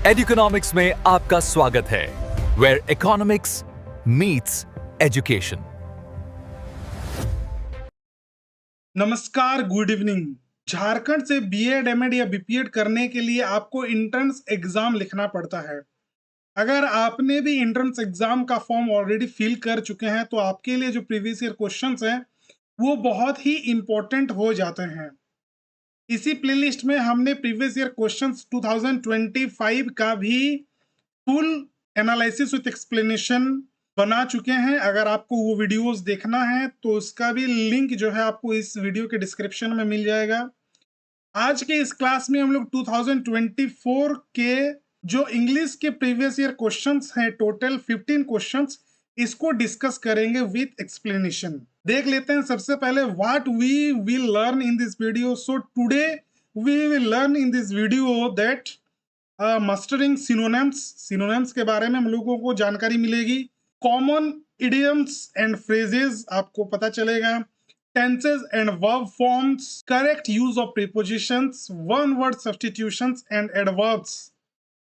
एडुकेनॉमिक्स में आपका स्वागत है, वेयर इकोनॉमिक्स मीट्स एजुकेशन। नमस्कार, गुड इवनिंग। झारखंड से बीएड, एमएड या बीपीएड करने के लिए आपको एंट्रेंस एग्जाम लिखना पड़ता है। अगर आपने भी एंट्रेंस एग्जाम का फॉर्म ऑलरेडी फिल कर चुके हैं तो आपके लिए जो प्रीवियस ईयर क्वेश्चंस हैं वो बहुत ही इंपॉर्टेंट हो जाते हैं। इसी प्लेलिस्ट में हमने प्रीवियस ईयर क्वेश्चंस 2025 का भी फुल एनालिसिस विथ एक्सप्लेनेशन बना चुके हैं। अगर आपको वो वीडियोस देखना है तो उसका भी लिंक जो है आपको इस वीडियो के डिस्क्रिप्शन में मिल जाएगा। आज के इस क्लास में हम लोग 2024 के जो इंग्लिश के प्रीवियस ईयर क्वेश्चंस हैं, टोटल 15 क्वेश्चंस, इसको डिस्कस करेंगे विथ एक्सप्लेनेशन। देख लेते हैं सबसे पहले what we will learn in this video. So today we will learn in this video that mastering synonyms के बारे में हम लोगों को जानकारी मिलेगी। कॉमन इडियम्स एंड फ्रेजेस आपको पता चलेगा। Tenses and verb forms, correct use of prepositions, one word substitutions and adverbs,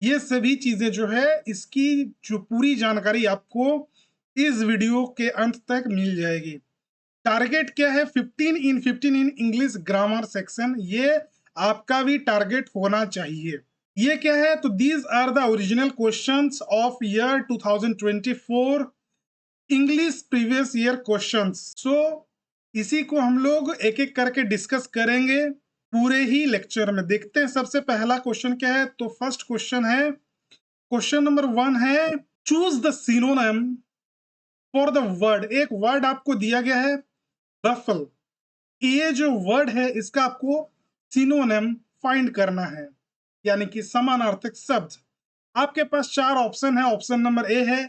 ये सभी चीजें जो है इसकी जो पूरी जानकारी आपको इस वीडियो के अंत तक मिल जाएगी। टारगेट क्या है? 15 इन इंग्लिश ग्रामर सेक्शन, ये आपका भी टारगेट होना चाहिए। ये क्या है? तो these are the original questions of year 2024 English previous year questions. So इसी को हम लोग एक एक करके डिस्कस करेंगे पूरे ही लेक्चर में। देखते हैं सबसे पहला क्वेश्चन क्या है। तो फर्स्ट क्वेश्चन है, क्वेश्चन नंबर 1 है, choose the synonym for the word. एक वर्ड आपको दिया गया है बफल। ये जो वर्ड है इसका आपको सिनोनिम फाइंड करना है, यानी कि समानार्थक शब्द। आपके पास 4 ऑप्शन है। ऑप्शन नंबर ए है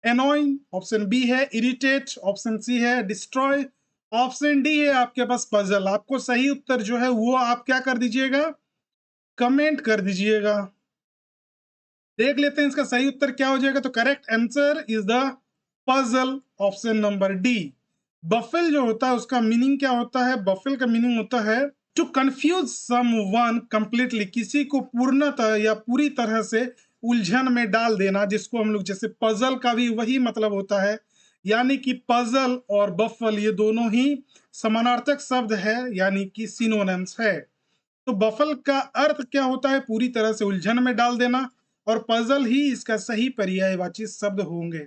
एनोइंग, ऑप्शन बी है इरिटेट, ऑप्शन सी है डिस्ट्रॉय, ऑप्शन डी है आपके पास पजल। आपको सही उत्तर जो है वो आप क्या कर दीजिएगा, कमेंट कर दीजिएगा। देख लेते हैं इसका सही उत्तर क्या हो जाएगा। तो correct answer is the puzzle, option number D. Baffle जो होता है उसका मीनिंग क्या होता है? बफल का मीनिंग होता है टू कंफ्यूज समवन कंप्लीटली, किसी को पूर्णतः या पूरी तरह से उलझन में डाल देना, जिसको हम लोग जैसे पजल का भी वही मतलब होता है। यानी कि पजल और बफल ये दोनों ही समानार्थक शब्द है, यानी कि सिनोनिम्स है। तो बफल का अर्थ क्या होता है? पूरी तरह से उलझन में डाल देना, और पजल ही इसका सही पर्यायवाची शब्द होंगे।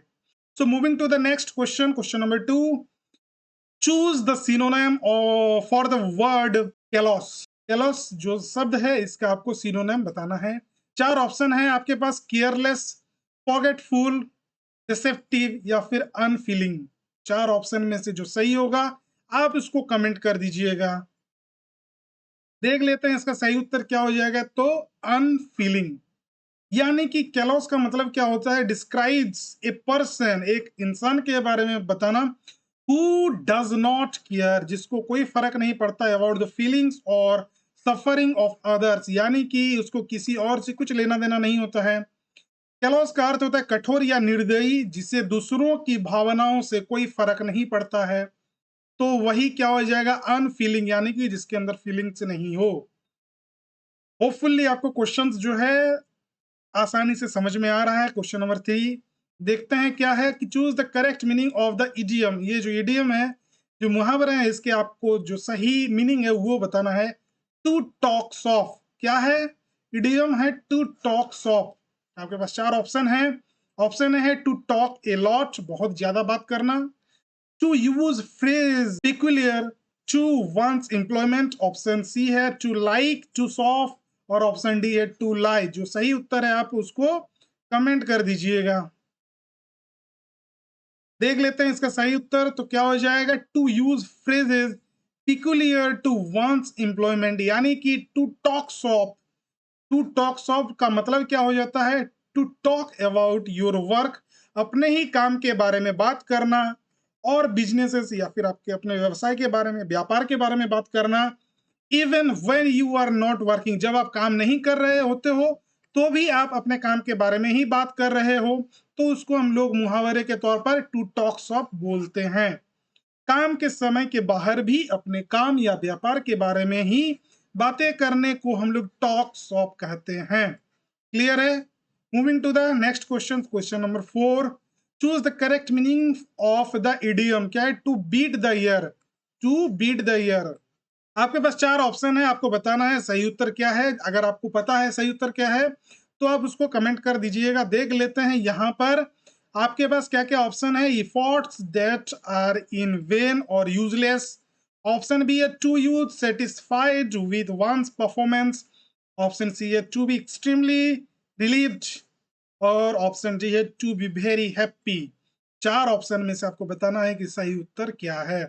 So moving to the next question, question number 2, choose the synonym for the word callous. Callous जो शब्द है इसका आपको सिनोनिम बताना है। 4 ऑप्शन है आपके पास, केयरलेस, फॉरगेटफुल, डिसेप्टिव या फिर अनफीलिंग। 4 ऑप्शन में से जो सही होगा आप इसको कमेंट कर दीजिएगा। देख लेते हैं इसका सही उत्तर क्या हो जाएगा। तो अनफीलिंग, यानी कि कैलोस का मतलब क्या होता है? डिस्क्राइब्स ए पर्सन, एक इंसान के बारे में बताना, हु डज नॉट केयर, जिसको कोई फर्क नहीं पड़ता अबाउट द फीलिंग्स और सफरिंग ऑफ अदर्स, यानी कि उसको किसी और से कुछ लेना देना नहीं होता है। कैलोस का अर्थ होता है कठोर या निर्दयी, जिसे दूसरों की भावनाओं से कोई फर्क नहीं पड़ता है। तो वही क्या हो जाएगा, अनफीलिंग, यानी कि जिसके अंदर फीलिंग्स नहीं हो। होपफुली आपको क्वेश्चंस जो है आसानी से समझ में आ रहा है। क्वेश्चन नंबर 3 देखते हैं क्या है कि choose the correct meaning of the idiom. ये जो इडियम है, जो मुहावरे हैं, इसके आपको जो सही मीनिंग है वो बताना है। टू टॉक सॉफ्ट, क्या है? इडियम है टू टॉक सॉफ्ट। आपके पास 4 ऑप्शन है। ऑप्शन है टू टॉक ए लॉट, बहुत ज्यादा बात करना, to use phrase peculiar to one's employment, option C है टू लाइक टू सॉफ्ट, और ऑप्शन डी है टू लाई। जो सही उत्तर है आप उसको कमेंट कर दीजिएगा। देख लेते हैं इसका सही उत्तर तो क्या हो जाएगा। To use phrases peculiar to one's employment, यानी कि to talk soft. To talk soft का मतलब क्या हो जाता है? To talk about your work, अपने ही काम के बारे में बात करना, और बिजनेसेस या फिर आपके अपने व्यवसाय के बारे में, व्यापार के बारे में बात करना। Even when you are not working, जब आप काम नहीं कर रहे होते हो तो भी आप अपने काम के बारे में ही बात कर रहे हो, तो उसको हम लोग मुहावरे के तौर पर टू टॉक शॉप बोलते हैं। काम के समय के बाहर भी अपने काम या व्यापार के बारे में ही बातें करने को हम लोग टॉक शॉप कहते हैं। क्लियर है? Moving to the next question, question number 4. Choose the correct meaning of the idiom. क्या है? To beat the year. To beat the year. आपके पास 4 ऑप्शन है, आपको बताना है सही उत्तर क्या है। अगर आपको पता है सही उत्तर क्या है तो आप उसको कमेंट कर दीजिएगा। देख लेते हैं यहाँ पर आपके पास क्या क्या ऑप्शन है। Efforts that are in vain और यूजलेस। ऑप्शन बी है to use satisfied with one's performance. Option C है टू बी एक्सट्रीमली रिलीव्ड और ऑप्शन डी है to be very happy. 4 option में से आपको बताना है कि सही उत्तर क्या है।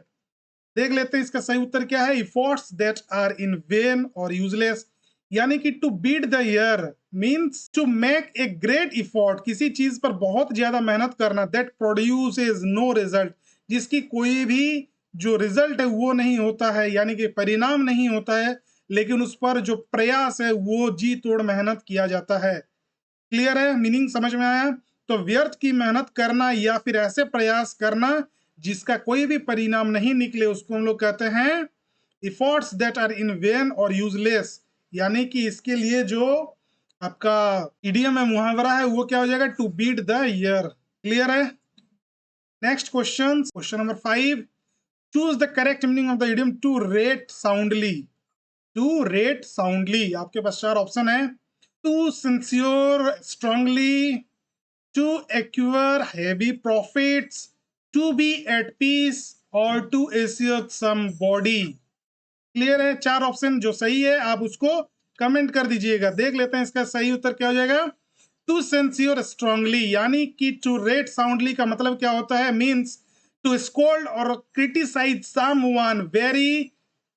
देख लेते हैं इसका सही उत्तर क्या है। Efforts that are in vain और यूजलेस, यानी कि to beat the air means to make a great effort, किसी चीज पर बहुत ज्यादा मेहनत करना। दैट प्रोड्यूसेस नो रिजल्ट, जिसकी कोई भी जो रिजल्ट है वो नहीं होता है, यानी कि परिणाम नहीं होता है, लेकिन उस पर जो प्रयास है वो जी तोड़ मेहनत किया जाता है। क्लियर है? मीनिंग समझ में आया? तो व्यर्थ की मेहनत करना या फिर ऐसे प्रयास करना जिसका कोई भी परिणाम नहीं निकले उसको हम लोग कहते हैं efforts that are in vain और यूजलेस। यानी कि इसके लिए जो आपका इडियम है, मुहावरा है, वो क्या हो जाएगा? To beat the year. Clear है? Next question, question number 5. Choose the correct meaning of the idiom to rate soundly. To rate soundly आपके पास 4 ऑप्शन है। To sincere strongly, to acquire heavy profits, to be at peace और to assure somebody। Clear है? 4 option जो सही है आप उसको कमेंट कर दीजिएगा। देख लेते हैं इसका सही उत्तर क्या हो जाएगा। टू सेंसियोर स्ट्रांगली, यानी कि टू रेट साउंडली का मतलब क्या होता है? मींस टू स्कोल्ड और क्रिटिसाइज समवन वेरी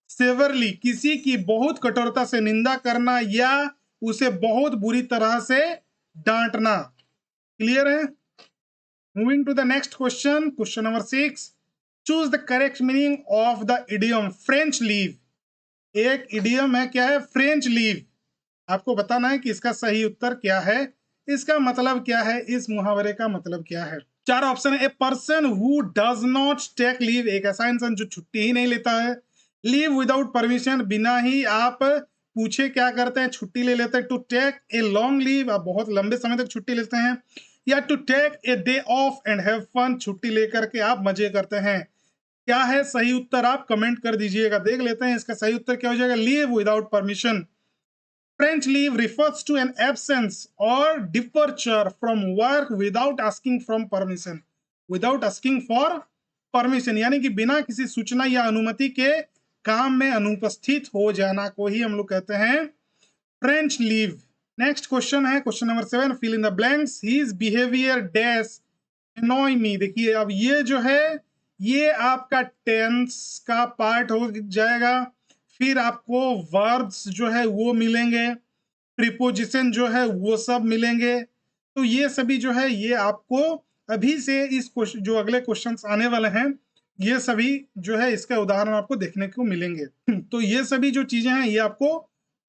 सेवरली, किसी की बहुत कठोरता से निंदा करना या उसे बहुत बुरी तरह से डांटना। क्लियर है? Moving to the next question, question number 6. Choose the correct meaning of the idiom French leave. एक इडियम है, क्या है? French leave. आपको बताना है कि इसका सही उत्तर क्या है, इसका मतलब क्या है, इस मुहावरे का मतलब क्या है। 4 ऑप्शन है। A person who does not take leave, एक ऐसा इंसान जो छुट्टी ही नहीं लेता है। लीव विदाउट परमिशन, बिना ही आप पूछे क्या करते हैं, छुट्टी ले लेते हैं। To take a long leave, आप बहुत लंबे समय तक छुट्टी लेते हैं। या to take a day off and have fun, छुट्टी लेकर के आप मजे करते हैं। क्या है सही उत्तर? आप कमेंट कर दीजिएगा। देख लेते हैं इसका सही उत्तर क्या हो जाएगा। Leave without permission. French leave refers to an absence or departure from work without asking from permission. Without asking for permission, यानी कि बिना किसी सूचना या अनुमति के काम में अनुपस्थित हो जाना को ही हम लोग कहते हैं फ्रेंच लीव। नेक्स्ट क्वेश्चन है, question number 7. Fill in the blanks. His behaviour dash annoy me। देखिए अब ये जो है ये आपका टेंस का पार्ट हो जाएगा। फिर आपको वर्ब्स जो है वो मिलेंगे, प्रीपोजिशन जो है वो सब मिलेंगे। तो ये सभी जो है ये आपको अभी से इस क्वेश्चन जो अगले क्वेश्चंस आने वाले हैं ये सभी जो है इसका उदाहरण आपको देखने को मिलेंगे। तो ये सभी जो चीजें हैं ये आपको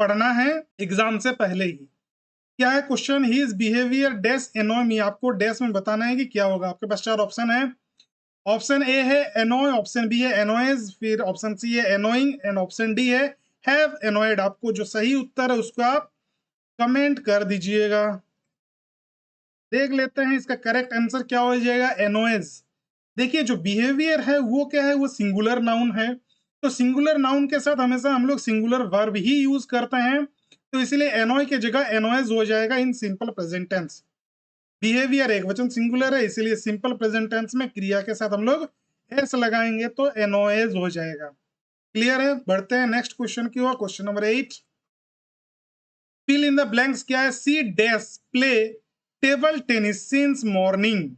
पढ़ना है एग्जाम से पहले ही। क्या है question? His behaviour dash annoy me, आपको डैश में बताना है कि क्या होगा। आपके पास 4 ऑप्शन है। ऑप्शन ए है एनॉय, ऑप्शन बी है एनॉयज, फिर ऑप्शन सी है एनोइंग एंड ऑप्शन डी है हैव एनॉयड। आपको जो सही उत्तर है उसको आप कमेंट कर दीजिएगा। देख लेते हैं इसका करेक्ट आंसर क्या हो जाएगा। एनॉयज। देखिए जो बिहेवियर है वो क्या है, वो सिंगुलर नाउन है। तो सिंगुलर नाउन के साथ हमेशा हम लोग सिंगुलर वर्ब ही यूज करते हैं, तो इसलिए एनॉय की जगह एनॉयज हो जाएगा in simple present tense. Behaviour एक वचन सिंगुलर है, इसलिए सिंपल प्रेजेंट टेंस में क्रिया के साथ हम लोग एस लगाएंगे तो एनॉयज हो जाएगा। क्लियर है? बढ़ते हैं नेक्स्ट क्वेश्चन की ओर, question number 8. Fill in the blanks क्या है। She dash play table tennis since morning.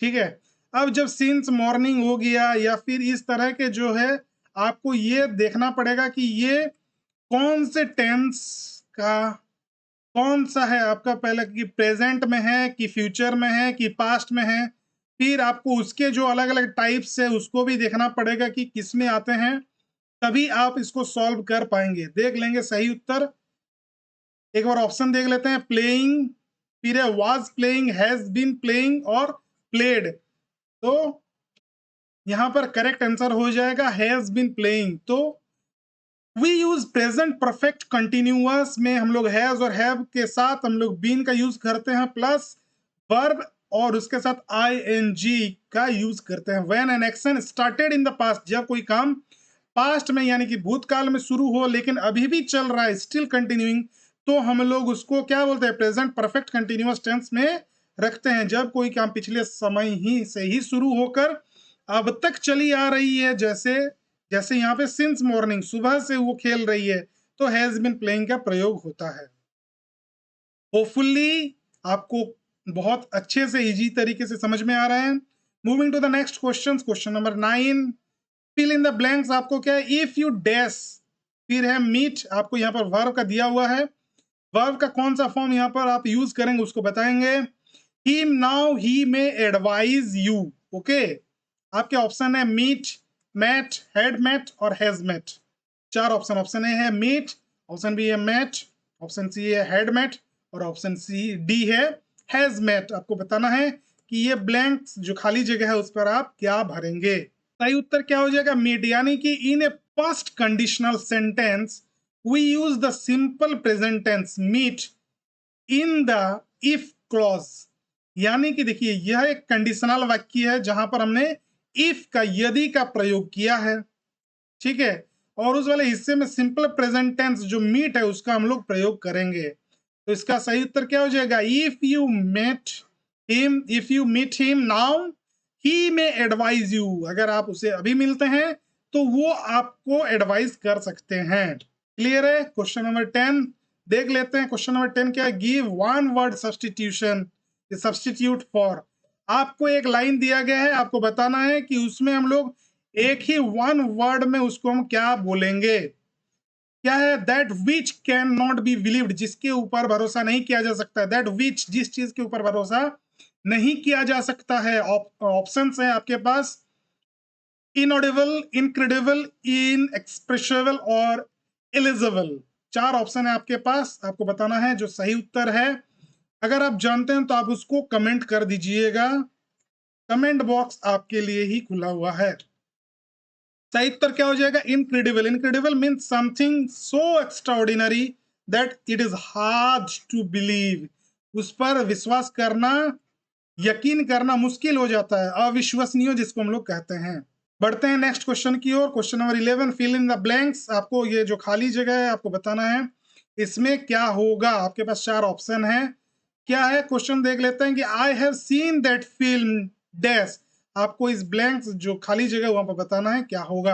ठीक है, अब जब सिंस मॉर्निंग हो गया या फिर इस तरह के जो है आपको ये देखना पड़ेगा कि ये कौन से टेंस का कौन सा है आपका, पहले कि प्रेजेंट में है कि फ्यूचर में है कि पास्ट में है। फिर आपको उसके जो अलग अलग टाइप्स है उसको भी देखना पड़ेगा कि किस में आते हैं, तभी आप इसको सॉल्व कर पाएंगे। देख लेंगे सही उत्तर। एक बार ऑप्शन देख लेते हैं। प्लेइंग, फिर है was playing, has been playing और प्लेड। तो यहां पर करेक्ट आंसर हो जाएगा हैज बीन प्लेइंग। तो we use present perfect continuous में हम लोग हैज और हैव के साथ हम लोग बीन का यूज करते हैं प्लस वर्ब और उसके साथ आईएनजी का यूज करते हैं। When an action started in the past, जब कोई काम पास्ट में यानी कि भूतकाल में शुरू हो लेकिन अभी भी चल रहा है, स्टिल कंटिन्यूइंग, तो हम लोग उसको क्या बोलते हैं, प्रेजेंट परफेक्ट कंटिन्यूअस टेंस में रखते हैं। जब कोई काम पिछले समय ही से ही शुरू होकर अब तक चली आ रही है, जैसे जैसे यहाँ पे सिंस मॉर्निंग, सुबह से वो खेल रही है, तो हैज बिन प्लेइंग का प्रयोग होता है। होपफुली आपको बहुत अच्छे से इजी तरीके से समझ में आ रहा है। Moving to the next question, question number 9, fill in the blanks. आपको क्या है, इफ यू डैश, फिर है मीट, आपको यहाँ पर वर्ब का दिया हुआ है, वर्ब का कौन सा फॉर्म यहाँ पर आप यूज करेंगे उसको बताएंगे। ही नाउ ही में एडवाइज यू, ओके। आपके ऑप्शन है मीट, मैट, हेड मैट और हैज मैट। चार ऑप्शन, ऑप्शन ए है मीट, ऑप्शन बी है मैट, ऑप्शन सी है हेड मैट और ऑप्शन सी डी है हैज मैट। आपको बताना है कि ये ब्लैंक्स जो खाली जगह है उस पर आप क्या भरेंगे। सही उत्तर क्या हो जाएगा, मीट, यानी कि in a past conditional sentence we use the simple present tense meet in the if clause. यानी कि देखिए यह एक कंडीशनल वाक्य है जहां पर हमने इफ का, यदि का प्रयोग किया है, ठीक है, और उस वाले हिस्से में सिंपल प्रेजेंट टेंस जो मीट है उसका हम लोग प्रयोग करेंगे। तो इसका सही उत्तर क्या हो जाएगा, if you met him, if you meet him now ही में एडवाइज यू। अगर आप उसे अभी मिलते हैं तो वो आपको एडवाइस कर सकते हैं। क्लियर है। क्वेश्चन नंबर 10 देख लेते हैं। क्वेश्चन नंबर 10 क्या है, give one word substitution, substitute for. आपको एक लाइन दिया गया है, आपको बताना है कि उसमें हम लोग एक ही वन वर्ड में उसको हम क्या बोलेंगे। क्या है, that which can not be believed, जिसके ऊपर भरोसा नहीं किया जा सकता है। दैट विच, जिस चीज के ऊपर भरोसा नहीं किया जा सकता है। ऑप्शंस है आपके पास, इनऑडिबल, इनक्रेडिबल, इनएक्सप्रेसिबल और एलिजिबल। चार ऑप्शन है आपके पास, आपको बताना है जो सही उत्तर है। अगर आप जानते हैं तो आप उसको कमेंट कर दीजिएगा, कमेंट बॉक्स आपके लिए ही खुला हुआ है। सही उत्तर क्या हो जाएगा, incredible. Incredible means something so extraordinary that it is hard to believe. उस पर विश्वास करना, यकीन करना मुश्किल हो जाता है, अविश्वसनीय जिसको हम लोग कहते हैं। बढ़ते हैं नेक्स्ट क्वेश्चन की ओर। Question number 11, fill in the blanks. आपको ये जो खाली जगह है आपको बताना है इसमें क्या होगा। आपके पास चार ऑप्शन है। क्या है क्वेश्चन, देख लेते हैं कि आई have seen that film dash. आपको इस ब्लैंक्स जो खाली जगह वहां पर बताना है क्या होगा।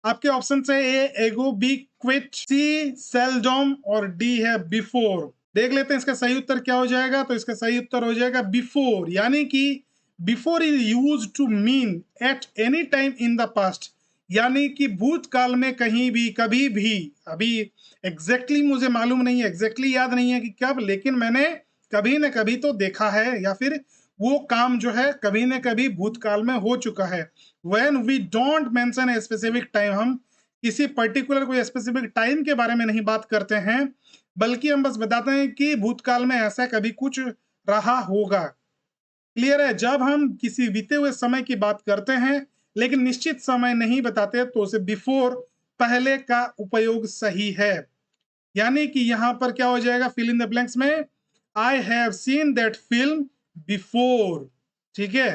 आपके ऑप्शन है ए एगो, बी क्विट, सी सेल्डम और डी है बिफोर। देख लेते हैं इसका सही उत्तर क्या हो जाएगा। तो इसका सही उत्तर हो जाएगा बिफोर, यानी कि before is use to mean at any time in the past, यानी कि भूतकाल में कहीं भी, कभी भी। अभी एग्जैक्टली मुझे मालूम नहीं है, एग्जैक्टली याद नहीं है कि कब, लेकिन मैंने कभी न कभी तो देखा है, या फिर वो काम जो है कभी न कभी भूतकाल में हो चुका है। When we don't mention a specific time, हम किसी पर्टिकुलर कोई स्पेसिफिक टाइम के बारे में नहीं बात करते हैं, बल्कि हम बस बताते हैं कि भूतकाल में ऐसा कभी कुछ रहा होगा। क्लियर है। जब हम किसी बीते हुए समय की बात करते हैं लेकिन निश्चित समय नहीं बताते तो उसे बिफोर, पहले का उपयोग सही है। यानी कि यहां पर क्या हो जाएगा, फिल इन द ब्लैंक्स में I have seen that film before. ठीक है,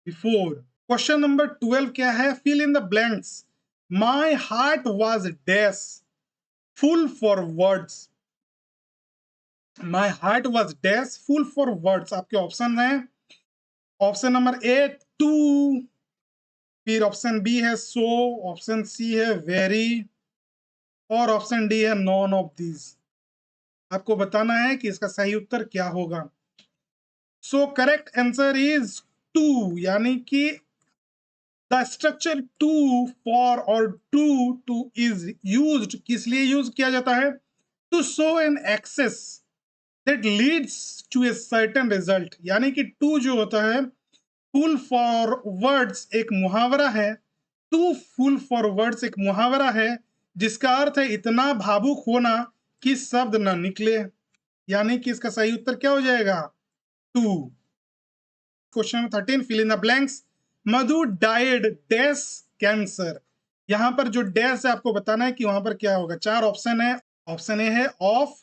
बिफोर। क्वेश्चन नंबर 12 क्या है, fill in the blanks. My heart was dash full for words. My heart was dash full for words. आपके option है, option number A too, फिर option B है so, option C है very और option D है none of these. आपको बताना है कि इसका सही उत्तर क्या होगा। So correct answer is too, यानी कि द स्ट्रक्चर टू फॉर और टू इज यूज्ड, किस लिए यूज किया जाता है, to show an excess that leads to a certain result. यानी कि टू जो होता है, फुल फॉर वर्ड्स एक मुहावरा है, टू फुल फॉर वर्ड्स एक मुहावरा है जिसका अर्थ है इतना भावुक होना कि शब्द न निकले। यानी कि इसका सही उत्तर क्या हो जाएगा, too. Question 13, fill in the blanks. Madhu died dash cancer. यहाँ पर जो डैश है आपको बताना है कि वहां पर क्या होगा। 4 ऑप्शन है। ऑप्शन ए है ऑफ,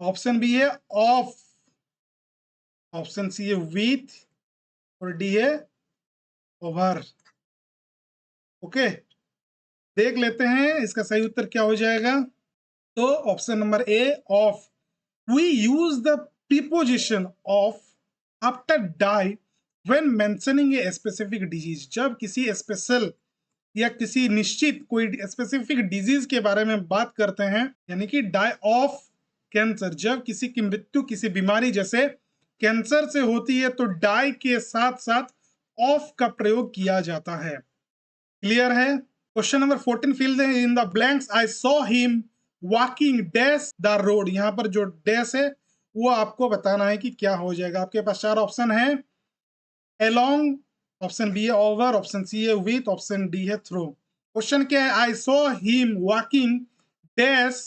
ऑप्शन बी है ऑफ, ऑप्शन सी है विथ और डी है ओवर। ओके, देख लेते हैं इसका सही उत्तर क्या हो जाएगा। तो option number A of. We use the preposition of after die when mentioning a specific disease. जब किसी स्पेशल या किसी निश्चित कोई स्पेसिफिक डिजीज के बारे में बात करते हैं, यानी कि डाई ऑफ कैंसर, जब किसी की मृत्यु किसी बीमारी जैसे कैंसर से होती है तो डाई के साथ साथ ऑफ का प्रयोग किया जाता है। क्लियर है। Question number 14, fill in the blanks. I saw him walking dash the road. यहाँ पर जो डैश है वो आपको बताना है कि क्या हो जाएगा। आपके पास 4 ऑप्शन है। along, ऑप्शन बी है ओवर, ऑप्शन सी है विथ, ऑप्शन डी है थ्रू। क्वेश्चन क्या है, आई saw him walking dash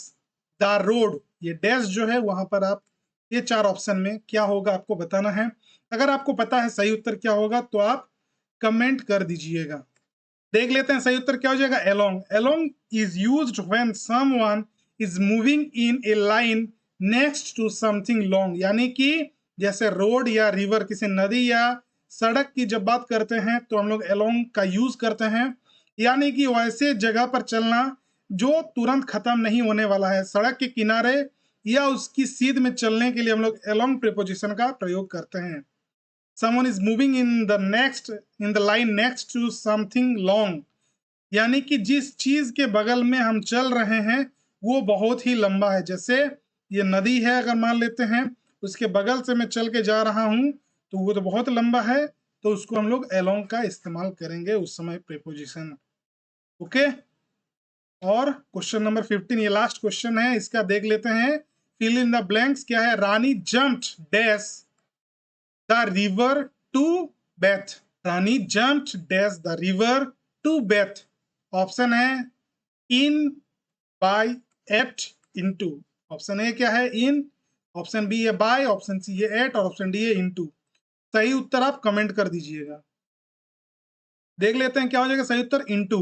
the road. ये डैश जो है वहां पर आप ये 4 ऑप्शन में क्या होगा आपको बताना है। अगर आपको पता है सही उत्तर क्या होगा तो आप कमेंट कर दीजिएगा। देख लेते हैं सही उत्तर क्या हो जाएगा। along, along is used when someone is moving in a line next to something long। यानी कि जैसे रोड या रिवर, किसी नदी या सड़क की जब बात करते हैं तो हम लोग along का यूज करते हैं। यानी कि वैसे जगह पर चलना जो तुरंत खत्म नहीं होने वाला है। सड़क के किनारे या उसकी सीध में चलने के लिए हम लोग along प्रीपोजिशन का प्रयोग करते हैं। someone is moving in the line next to something long। यानी कि जिस चीज के बगल में हम चल रहे हैं वो बहुत ही लंबा है। जैसे ये नदी है, अगर मान लेते हैं उसके बगल से मैं चल के जा रहा हूं तो वो तो बहुत लंबा है, तो उसको हम लोग along का इस्तेमाल करेंगे उस समय प्रीपोजिशन। ओके, और क्वेश्चन नंबर 15, ये लास्ट क्वेश्चन है, इसका देख लेते हैं। फिल इन द ब्लैंक्स क्या है। Rani jumped dash the river to bathe. Rani jumped dash the river to bathe. Option है in, by, at, into. Option A क्या है इन, ऑप्शन बी है बाय, ऑप्शन सी है एट और ऑप्शन डी है into. सही उत्तर आप कमेंट कर दीजिएगा। देख लेते हैं क्या हो जाएगा सही उत्तर। Into.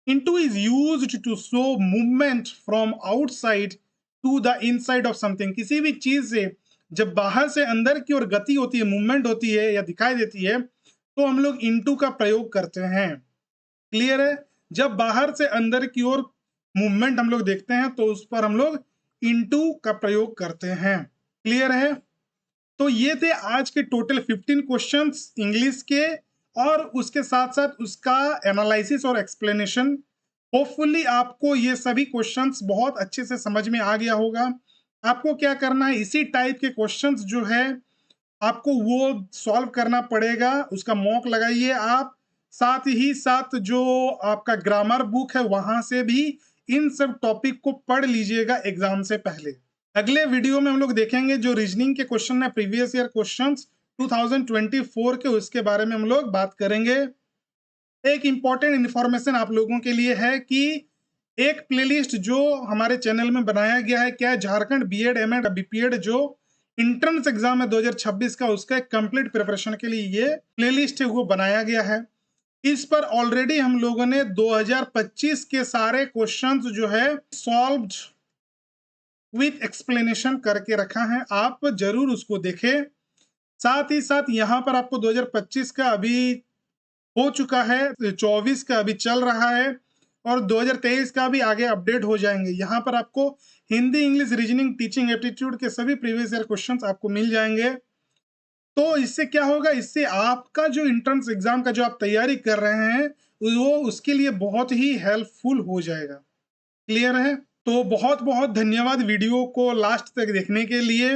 Into is used to show movement from outside to the inside of something. किसी भी चीज से जब बाहर से अंदर की ओर गति होती है, मूवमेंट होती है या दिखाई देती है तो हम लोग इनटू का प्रयोग करते हैं। क्लियर है। जब बाहर से अंदर की ओर मूवमेंट हम लोग देखते हैं तो उस पर हम लोग इनटू का प्रयोग करते हैं। क्लियर है। तो ये थे आज के टोटल 15 क्वेश्चंस इंग्लिश के, और उसके साथ साथ उसका एनालिसिस और एक्सप्लेनेशन। होपफुली आपको ये सभी क्वेश्चंस बहुत अच्छे से समझ में आ गया होगा। आपको क्या करना है, इसी टाइप के क्वेश्चंस जो है आपको वो सॉल्व करना पड़ेगा। उसका मॉक लगाइए आप, साथ ही साथ जो आपका ग्रामर बुक है वहां से भी इन सब टॉपिक को पढ़ लीजिएगा एग्जाम से पहले। अगले वीडियो में हम लोग देखेंगे जो रीजनिंग के क्वेश्चन है, प्रीवियस ईयर क्वेश्चंस 2024 के, उसके बारे में हम लोग बात करेंगे। एक इंपॉर्टेंट इंफॉर्मेशन आप लोगों के लिए है कि एक प्लेलिस्ट जो हमारे चैनल में बनाया गया है, क्या है, झारखंड बीएड एमएड बीपीएड जो इंट्रेंस एग्जाम है 2026 का, उसका एक कंप्लीट प्रिपरेशन के लिए ये प्लेलिस्ट है वो बनाया गया है। इस पर ऑलरेडी हम लोगों ने 2025 के सारे क्वेश्चंस जो है सॉल्व्ड विथ एक्सप्लेनेशन करके रखा है, आप जरूर उसको देखें। साथ ही साथ यहाँ पर आपको 2025 का अभी हो चुका है, 24 का अभी चल रहा है और 2023 का भी आगे अपडेट हो जाएंगे। यहाँ पर आपको Hindi, English, reasoning, teaching aptitude के सभी प्रीवियस ईयर क्वेश्चंस आपको मिल जाएंगे। तो इससे क्या होगा, इससे आपका जो एंट्रेंस एग्जाम का जो आप तैयारी कर रहे हैं वो उसके लिए बहुत ही हेल्पफुल हो जाएगा। क्लियर है। तो बहुत बहुत धन्यवाद वीडियो को लास्ट तक देखने के लिए।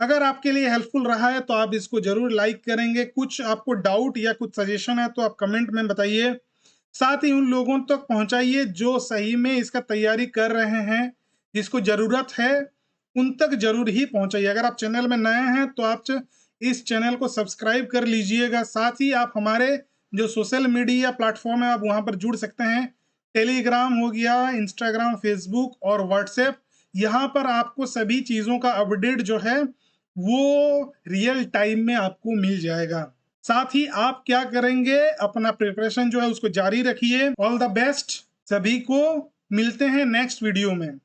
अगर आपके लिए हेल्पफुल रहा है तो आप इसको जरूर लाइक करेंगे। कुछ आपको डाउट या कुछ सजेशन है तो आप कमेंट में बताइए। साथ ही उन लोगों तक पहुंचाइए जो सही में इसका तैयारी कर रहे हैं, जिसको जरूरत है उन तक जरूर ही पहुंचाइए। अगर आप चैनल में नए हैं तो आप इस चैनल को सब्सक्राइब कर लीजिएगा। साथ ही आप हमारे जो सोशल मीडिया प्लेटफॉर्म है आप वहां पर जुड़ सकते हैं। टेलीग्राम हो गया, इंस्टाग्राम, फेसबुक और व्हाट्सएप, यहाँ पर आपको सभी चीज़ों का अपडेट जो है वो रियल टाइम में आपको मिल जाएगा। साथ ही आप क्या करेंगे, अपना प्रिपरेशन जो है उसको जारी रखिए। ऑल द बेस्ट सभी को, मिलते हैं नेक्स्ट वीडियो में।